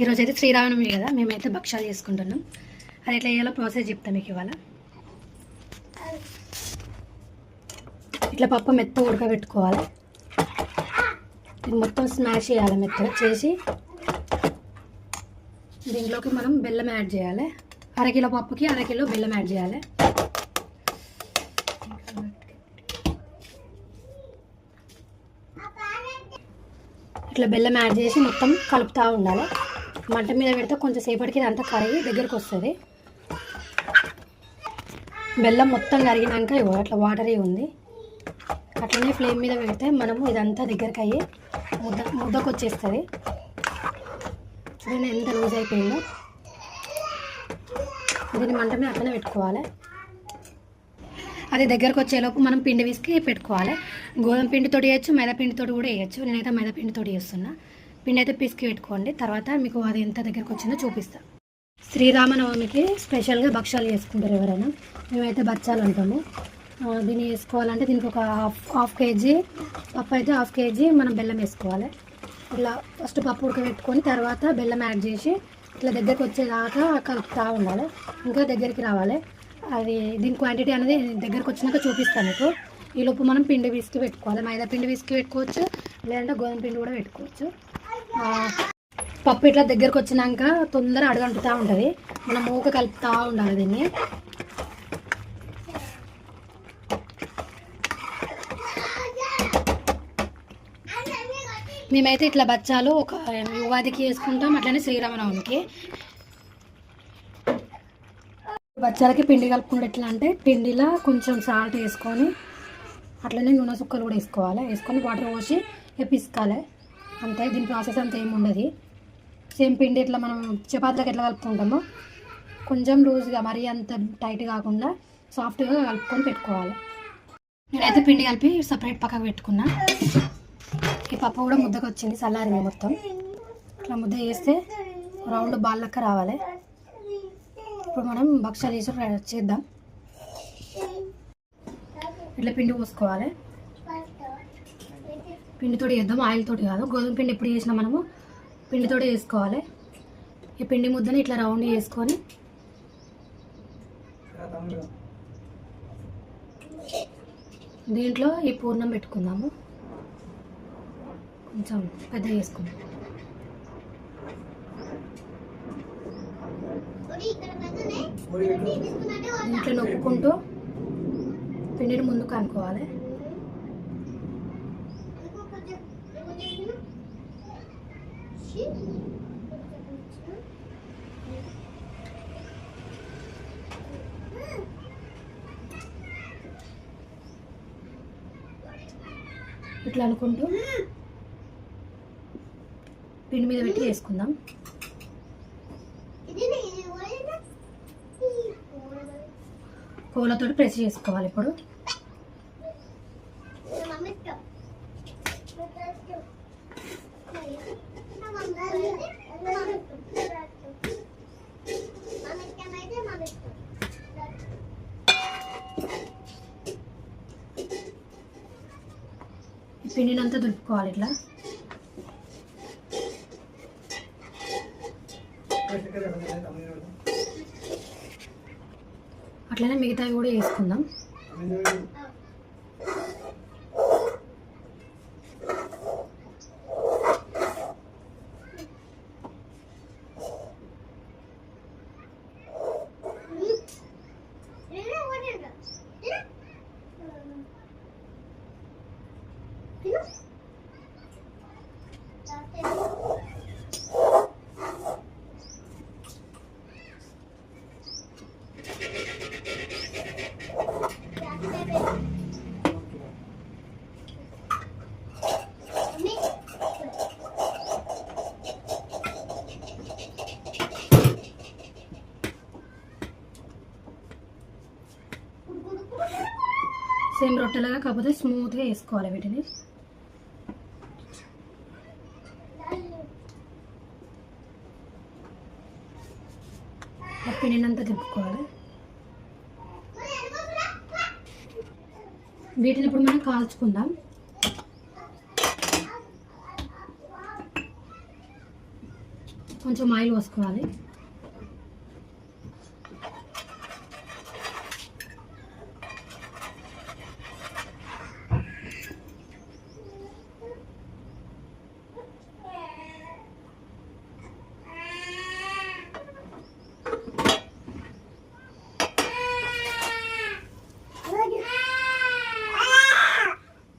ఈరోజు అయితే శ్రీరామనవమి కదా, మేమైతే భక్షాలు చేసుకుంటున్నాం. అది ఎట్లా చేయాలో ప్రాసెస్ చెప్తాం మీకు ఇవాళ. ఇట్లా పప్పు మెత్త ఉడకబెట్టుకోవాలి. ఇది మొత్తం స్మాష్ చేయాలి. మెత్తగా చేసి దీంట్లోకి మనం బెల్లం యాడ్ చేయాలి. అరకిలో పప్పుకి అరకిలో బెల్లం యాడ్ చేయాలి. ఇట్లా బెల్లం యాడ్ చేసి మొత్తం కలుపుతూ ఉండాలి. మంట మీద పెడితే కొంచెం సేపటికి ఇదంతా కరిగి దగ్గరికి వస్తుంది. బెల్లం మొత్తం కరిగినాక అట్లా వాటరీ ఉంది. అట్లనే ఫ్లేమ్ మీద పెడితే మనము ఇదంతా దగ్గరికి అయ్యి ముద్దకు వచ్చేస్తుంది. చూడండి ఎంత లూజ్ అయిపోయిందో. దీన్ని మంట మీద అట్లనే పెట్టుకోవాలి. అది దగ్గరకు వచ్చేలోపు మనం పిండి విసికి పెట్టుకోవాలి. గోధుమ పిండితోటి వేయచ్చు, మైదా పిండితోటి కూడా వేయచ్చు. నేనైతే మైదా పిండితోటి వేస్తున్నా. పిండి అయితే పిసికి పెట్టుకోండి. తర్వాత మీకు అది ఎంత దగ్గరకు వచ్చిందో చూపిస్తాను. శ్రీరామనవమికి స్పెషల్గా భక్షాలు చేసుకుంటారు ఎవరైనా. మేమైతే బచ్చాలు అంటాము. దీన్ని వేసుకోవాలంటే దీనికి ఒక హాఫ్ కేజీ పప్పు అయితే హాఫ్ కేజీ మనం బెల్లం వేసుకోవాలి. ఇట్లా ఫస్ట్ పప్పు ఉడకబెట్టుకొని తర్వాత బెల్లం యాడ్ చేసి ఇట్లా దగ్గరికి వచ్చేదాకా కలుపుతూ ఉండాలి. ఇంకా దగ్గరికి రావాలి. అది దీని క్వాంటిటీ అనేది దగ్గరకు వచ్చినాక చూపిస్తాను మీకు. ఈలోపు మనం పిండి విసికి పెట్టుకోవాలి. మైదా పిండి విసికి పెట్టుకోవచ్చు, లేదంటే గోధుమ పిండి కూడా పెట్టుకోవచ్చు. పప్పు ఇట్లా దగ్గరకు వచ్చినాక తొందర అడుగంటుతూ ఉంటుంది. మనం మూక కలుపుతూ ఉండాలి దీన్ని. మేమైతే ఇట్లా బచ్చాలు ఒక ఉగాదికి వేసుకుంటాం, అట్లనే శ్రీరామనవమికి. బచ్చాలకి పిండి కలుపుకుంటే ఎట్లా అంటే పిండిలో కొంచెం సాల్ట్ వేసుకొని అట్లనే నూనె సుక్కలు కూడా వేసుకోవాలి. వేసుకొని వాటర్ పోసి పిసుకాలి. అంతే. దీని ప్రాసెస్ అంతా ఏమి ఉండదు. సేమ్ పిండి ఇట్లా మనం చపాతీలకు ఎట్లా కలుపుకుంటామో కొంచెం లూజ్గా, మరీ అంత టైట్ కాకుండా సాఫ్ట్గా కలుపుకొని పెట్టుకోవాలి. నేనైతే పిండి కలిపి సపరేట్ పక్కకు పెట్టుకున్నా. ఈ పప్పు కూడా ముద్దకు వచ్చింది, చల్లారింది మొత్తం. ఇట్లా ముద్ద చేస్తే రౌండ్ బాల్ లెక్క రావాలి. ఇప్పుడు మనం భక్షాలు చేద్దాం. ఇట్లా పిండి పోసుకోవాలి. పిండితోటి చేద్దాం, ఆయిల్ తోటి కాదు. గోధుమ పిండి ఎప్పుడు చేసినా మనము పిండితోటి వేసుకోవాలి. ఈ పిండి ముద్దని ఇట్లా రౌండ్ చేసుకొని దీంట్లో ఈ పూర్ణం పెట్టుకుందాము. కొంచెం పెద్ద చేసుకుందాం. దీంట్లో నొక్కుంటూ పిండిని ముందుకు అనుకోవాలి. ఇట్లా అనుకుంటూ పిండి మీద పెట్టి వేసుకుందాం. కోలతో ప్రెస్ చేసుకోవాలి. ఇప్పుడు పిండినంతా దులుపుకోవాలి. ఇట్లా అట్లనే మిగతావి కూడా వేసుకుందాం. సేమ్ రొట్టెలాగా కాకపోతే స్మూత్గా వేసుకోవాలి. వీటిని పిండినంతా తిప్పుకోవాలి. వీటిని ఇప్పుడు మనం కాల్చుకుందాం. కొంచెం ఆయిల్ పోసుకోవాలి.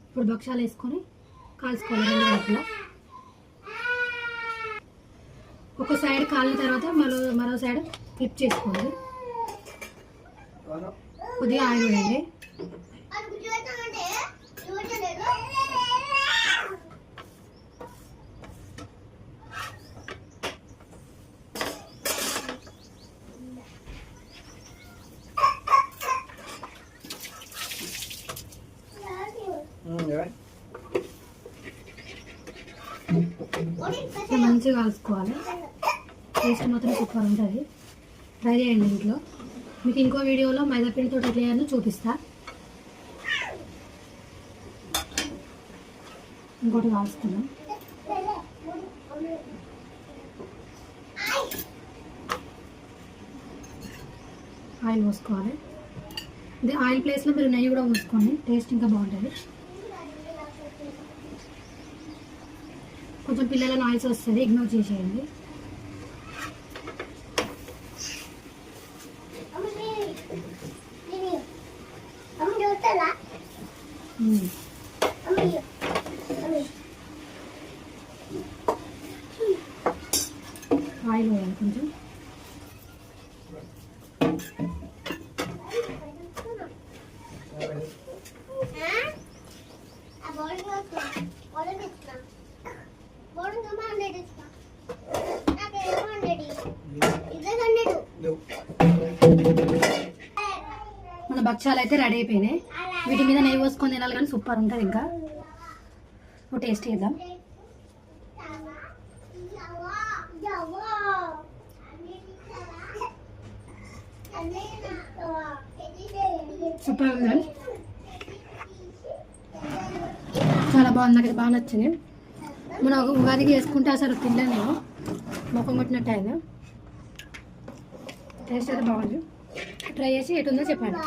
ఇప్పుడు భక్షాలు వేసుకొని కాల్చుకోవాలి 2 వైపులా. ఒక సైడ్ కాలిన తర్వాత మరో సైడ్ ఫ్లిప్ చేసుకోండి. కొద్దిగా ఆయిల్ వేయండి. మంచిగా కాల్చుకోవాలి. టేస్ట్ మాత్రం సూపర్ ఉంటుంది. ట్రై చేయండి ఇంట్లో. మీకు ఇంకో వీడియోలో మైదాపిండితో ఎట్లా చేయాలో చూపిస్తా. ఇంకోటి కాల్చుకున్నాం. ఆయిల్ పోసుకోవాలి. ఇది ఆయిల్ ప్లేస్లో మీరు నెయ్యి కూడా పోసుకోండి, టేస్ట్ ఇంకా బాగుంటుంది. కొంచెం పిల్లల నాయిస్ వస్తుంది, ఇగ్నోర్ చేసేయండి. ఆయిల్ వేయాలి కొంచెం. మన భక్షాలు అయితే రెడీ అయిపోయినాయి. వీటి మీద నెయ్యి పోసుకొని తినాలి కానీ సూపర్ ఉంటుంది. ఇంకా టేస్ట్ చేద్దాం. సూపర్ ఉంది, చాలా బాగుంది. నాకు బాగా నచ్చింది. మనం ఉగాదికి వేసుకుంటే అసలు తినలే నేను, ముఖం కొట్టినట్టు అయింది. టేస్ట్ అయితే బాగుంది. ట్రై చేసి ఎటుందో చెప్పండి.